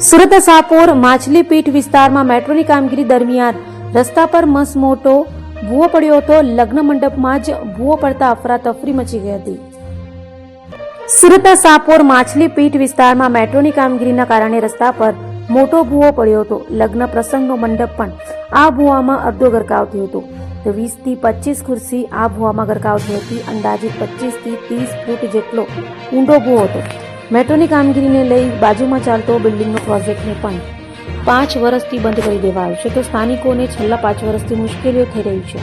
સુરત સાપોર માછલીપીઠ વિસ્તારમાં મેટ્રોની કામગીરી દરમિયાન રસ્તા પર મસમોટો ભૂવો પડ્યો હતો. લગ્ન મંડપમાં જ ભૂવો પડતા અફરાતફરી મચી ગઈ હતી. સુરત સાપોર માછલીપીઠ વિસ્તારમાં મેટ્રોની કામગીરીના કારણે રસ્તા પર મોટો ભૂવો પડ્યો હતો. લગ્ન પ્રસંગનો મંડપ પણ આ ભૂવામાં અડધો ગરકાવ થયો હતો. તો 20 થી 25 ખુરશી આ ભૂવામાં ગરકાવ થઈ હતી. અંદાજિત 25 થી 30 ફૂટ જેટલો ઊંડો ભૂવો હતો. મેટ્રોની કામગીરીને લઈ બાજુમાં ચાલતો બિલ્ડિંગનો પ્રોજેક્ટને પણ 5 વર્ષથી બંધ કરી દેવાયો છે. તો સ્થાનિકોને છેલ્લા 5 વર્ષથી મુશ્કેલીઓ થઈ રહી છે.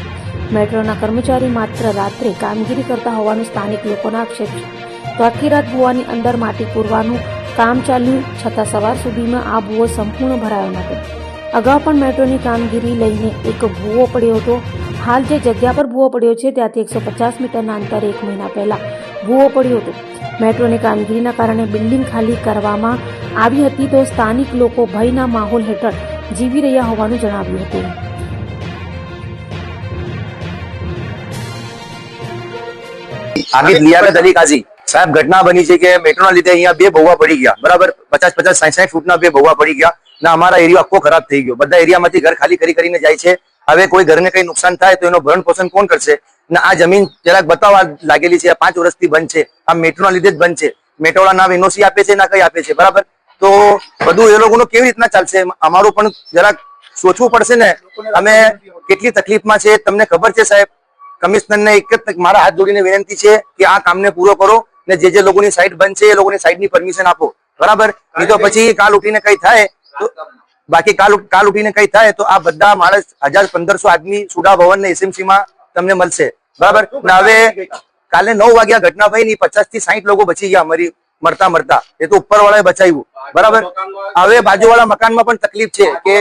મેટ્રોના કર્મચારી માત્ર રાત્રે કામગીરી કરતા હોવાનું સ્થાનિક લોકોના આક્ષેપ છે. તો આખી રાત ભૂવાની અંદર માટી પૂરવાનું કામ ચાલ્યું છતાં સવાર સુધીમાં આ ભૂવો સંપૂર્ણ ભરાયો નહોતો. અગાઉ પણ મેટ્રોની કામગીરી લઈને એક ભૂવો પડ્યો હતો. હાલ જે જગ્યા પર ભૂવો પડ્યો છે ત્યાંથી 150 મીટરના અંતરે 1 મહિના પહેલા ભૂવો પડ્યો હતો. મેટ્રોની કામગીરીના કારણે બિલ્ડિંગ ખાલી કરવામાં આવી હતી. તો સ્થાનિક લોકો ભયના માહોલ હેઠળ જીવી રહ્યા હોવાનું જણાવ્યું હતું. આમિર લિયાકત અલી કાઝી સાહેબ, ઘટના બની છે કે મેટ્રોના લીધે અહીંયા બે ભૂવા પડી ગયા. બરાબર 50 60 ફૂટના બે ભૂવા પડી ગયા ને અમારા એરિયા આખો ખરાબ થઈ ગયો. બધા એરિયામાંથી ઘર ખાલી કરીને જાય છે. હવે કોઈ ઘરને કઈ નુકસાન થાય તો એનો ભરણ પોષણ કોણ કરશે? ને આ જમીન જરાક બતાવવા લાગેલી છે. 5 વર્ષથી બંધ છે. આ મેટ્રોના લીધે જ બંધ છે. મેટ્રોવાળા ના એનઓસી આપે છે ના કઈ આપે છે. બરાબર, તો બધું એ લોકોનું કેવી રીતના ચાલશે? અમારું પણ જરાક સોચવું પડશે ને. અમે કેટલી તકલીફમાં છે તમને ખબર છે સાહેબ. કમિશનરને એક જ મારા હાથ જોડીને વિનંતી છે કે આ કામને પૂરો કરો ને જે લોકોની સાઈડ બંધ છે એ લોકોની સાઈડની પરમિશન આપો. બરાબર, નહીં તો પછી કાલ ઉઠીને કઈ થાય તો બાકી કાલ ઉઠીને કઈ થાય તો આ બધા માણસ 1000-1500 આદમી સુડા ભવન ને એસએમસી માં તમને મળશે. બરાબર, હવે કાલે 9 વાગ્યા ઘટના થઈ ની 50 થી 60 લોકો બચી ગયા મરતા. એ તો ઉપર વાળાએ બચાવ્યું. બરાબર, હવે બાજુ વાળા મકાનમાં પણ તકલીફ છે કે